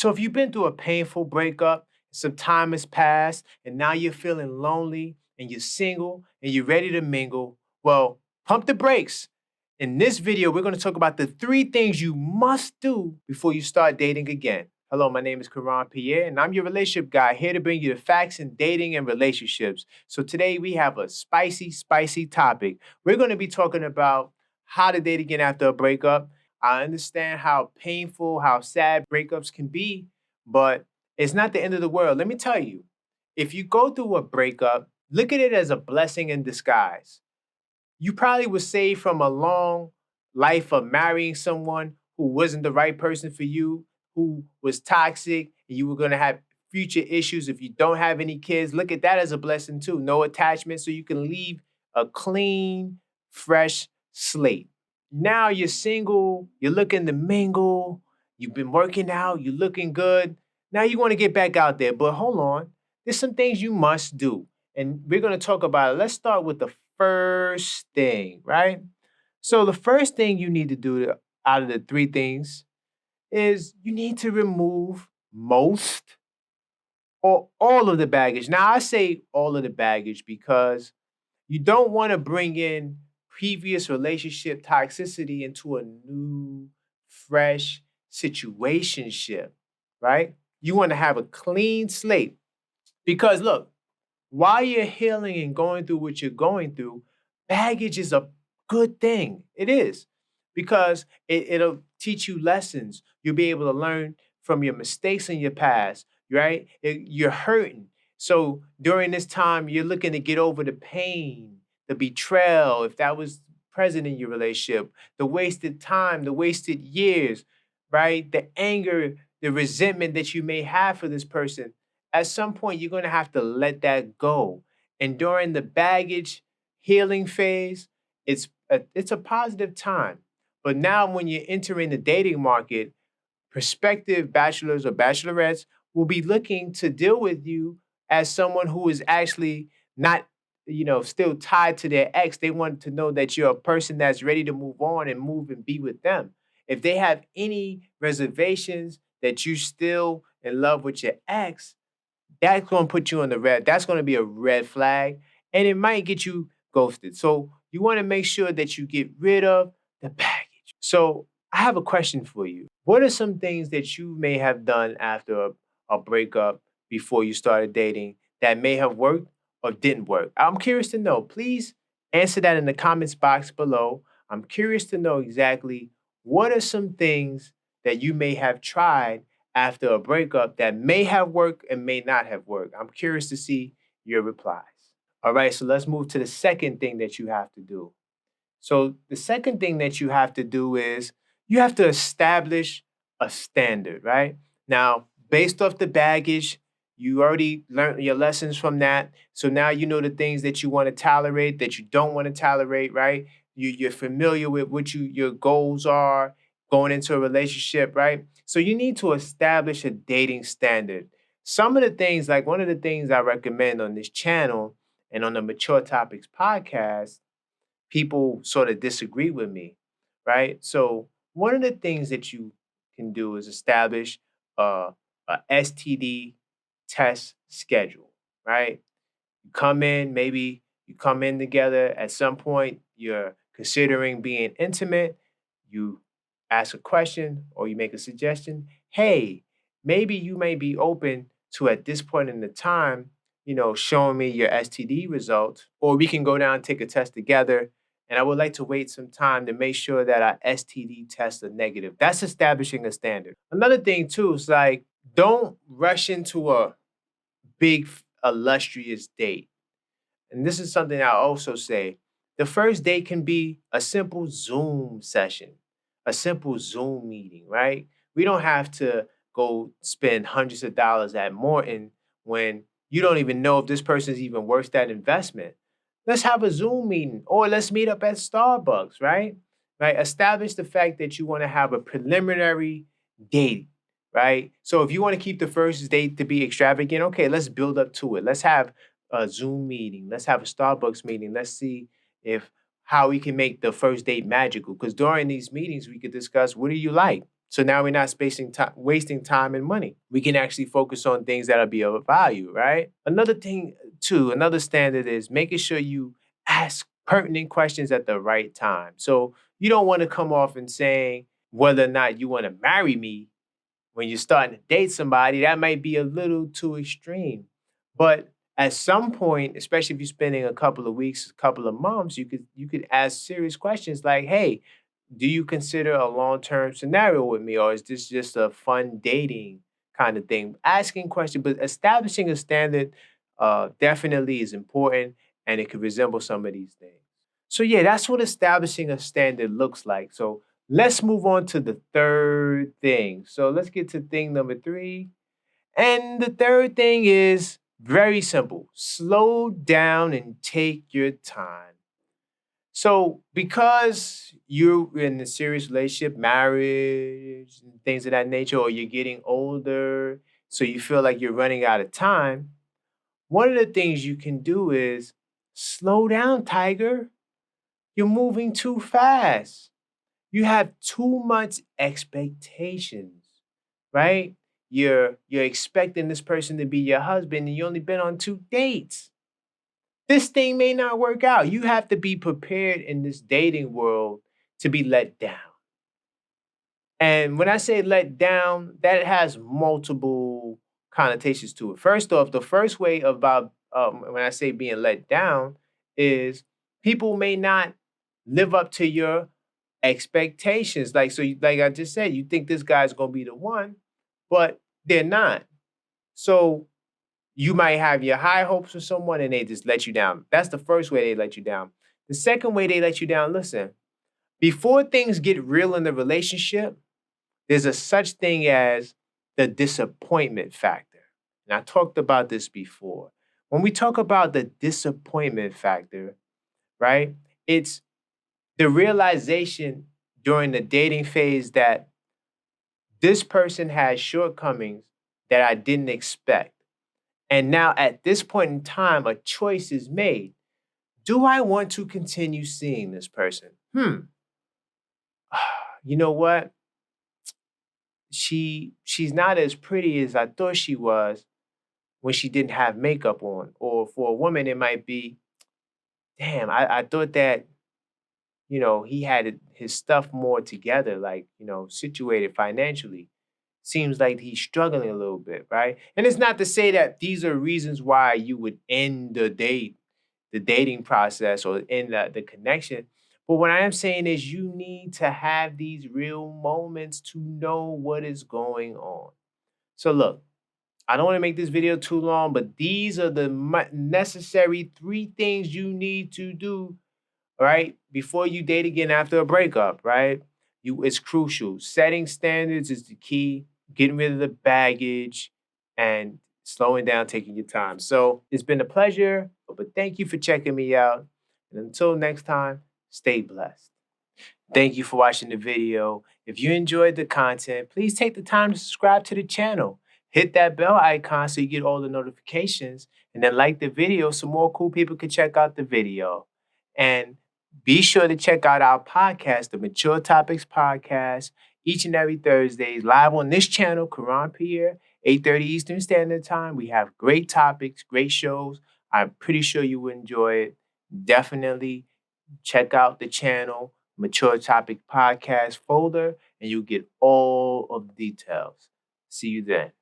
So if you've been through a painful breakup, some time has passed, and now you're feeling lonely and you're single and you're ready to mingle, well, pump the brakes. In this video, we're going to talk about the 3 things you must do before you start dating again. Hello, my name is Karan Pierre, and I'm your relationship guy here to bring you the facts in dating and relationships. So today we have a spicy topic. We're going to be talking about how to date again after a breakup. I understand how painful, how sad breakups can be, but it's not the end of the world. Let me tell you, if you go through a breakup, look at it as a blessing in disguise. You probably were saved from a long life of marrying someone who wasn't the right person for you, who was toxic, and you were going to have future issues if you don't have any kids. Look at that as a blessing too. No attachment, so you can leave a clean, fresh slate. Now you're single, you're looking to mingle, you've been working out, you're looking good. Now you want to get back out there, but hold on. There's some things you must do. And we're going to talk about it. Let's start with the first thing, right? So the first thing you need to do out of the 3 things is you need to remove most or all of the baggage. Now I say all of the baggage because you don't want to bring in previous relationship toxicity into a new, fresh situationship, right? You want to have a clean slate because look, while you're healing and going through what you're going through, baggage is a good thing. It is because it'll teach you lessons. You'll be able to learn from your mistakes in your past, right? You're hurting. So during this time, you're looking to get over the pain, the betrayal, if that was present in your relationship, the wasted time, the wasted years, right? The anger, the resentment that you may have for this person. At some point, you're going to have to let that go. And during the baggage healing phase, it's a positive time. But now, when you're entering the dating market, prospective bachelors or bachelorettes will be looking to deal with you as someone who is actually not, still tied to their ex. They want to know that you're a person that's ready to move on and move and be with them. If they have any reservations that you still in love with your ex, that's going to put you on the red. That's going to be a red flag, and it might get you ghosted. So you want to make sure that you get rid of the baggage. So I have a question for you. What are some things that you may have done after a breakup before you started dating that may have worked or didn't work? I'm curious to know. Please answer that in the comments box below. I'm curious to know exactly what are some things that you may have tried after a breakup that may have worked and may not have worked. I'm curious to see your replies. All right, so let's move to the second thing that you have to do. So, the second thing that you have to do is you have to establish a standard, right? Now, based off the baggage, you already learned your lessons from that. So now you know the things that you want to tolerate, that you don't want to tolerate, right? You're familiar with what your goals are going into a relationship, right? So you need to establish a dating standard. Some of the things, like one of the things I recommend on this channel and on the Mature Topics podcast, people sort of disagree with me, right? So one of the things that you can do is establish a STD test schedule, right? You come in, maybe you come in together at some point, you're considering being intimate, you ask a question or you make a suggestion. Hey, maybe you may be open to at this point in the time, showing me your STD results, or we can go down and take a test together. And I would like to wait some time to make sure that our STD tests are negative. That's establishing a standard. Another thing, too, is like, don't rush into a big, illustrious date. And this is something I also say. The first date can be a simple Zoom session, a simple Zoom meeting, right? We don't have to go spend hundreds of dollars at Morton when you don't even know if this person's even worth that investment. Let's have a Zoom meeting or let's meet up at Starbucks, right? Right? Establish the fact that you want to have a preliminary date, right? So if you want to keep the first date to be extravagant, okay, let's build up to it. Let's have a Zoom meeting. Let's have a Starbucks meeting. Let's see if how we can make the first date magical. Because during these meetings, we could discuss what do you like? So now we're not wasting time and money. We can actually focus on things that'll be of value, right? Another thing, too, another standard is making sure you ask pertinent questions at the right time. So you don't want to come off and saying whether or not you want to marry me when you're starting to date somebody. That might be a little too extreme. But at some point, especially if you're spending a couple of weeks, a couple of months, you could ask serious questions like, "Hey, do you consider a long-term scenario with me, or is this just a fun dating kind of thing?" Asking questions, but establishing a standard definitely is important, and it could resemble some of these things. So yeah, that's what establishing a standard looks like. So let's move on to the third thing. So let's get to thing number three. And the third thing is very simple. Slow down and take your time. So, because you're in a serious relationship, marriage, and things of that nature, or you're getting older, so you feel like you're running out of time, one of the things you can do is slow down, Tiger. You're moving too fast. You have too much expectations, right? You're expecting this person to be your husband and you only been on 2 dates. This thing may not work out. You have to be prepared in this dating world to be let down. And when I say let down, that has multiple connotations to it. First off, the first way about when I say being let down is people may not live up to your expectations. Like so, like I just said, you think this guy's gonna be the one, but they're not. So you might have your high hopes for someone and they just let you down. That's the first way they let you down. The second way they let you down, listen, before things get real in the relationship, there's a such thing as the disappointment factor. And I talked about this before. When we talk about the disappointment factor, right? It's the realization during the dating phase that this person has shortcomings that I didn't expect. And now at this point in time, a choice is made. Do I want to continue seeing this person? You know what? She's not as pretty as I thought she was when she didn't have makeup on. Or for a woman, it might be, damn, I thought that, he had his stuff more together, like, situated financially. Seems like he's struggling a little bit, right? And it's not to say that these are reasons why you would end the dating process or end the connection. But what I am saying is you need to have these real moments to know what is going on. So look, I don't want to make this video too long, but these are the necessary 3 things you need to do, right? Before you date again after a breakup, right? It's crucial. Setting standards is the key, getting rid of the baggage and slowing down, taking your time. So it's been a pleasure, but thank you for checking me out. And until next time, stay blessed. Thank you for watching the video. If you enjoyed the content, please take the time to subscribe to the channel. Hit that bell icon so you get all the notifications, and then like the video so more cool people can check out the video. And be sure to check out our podcast, the Mature Topics Podcast, each and every Thursday, live on this channel, Karan Pierre, 8:30 Eastern Standard Time. We have great topics, great shows. I'm pretty sure you will enjoy it. Definitely check out the channel, Mature Topic Podcast folder, and you'll get all of the details. See you then.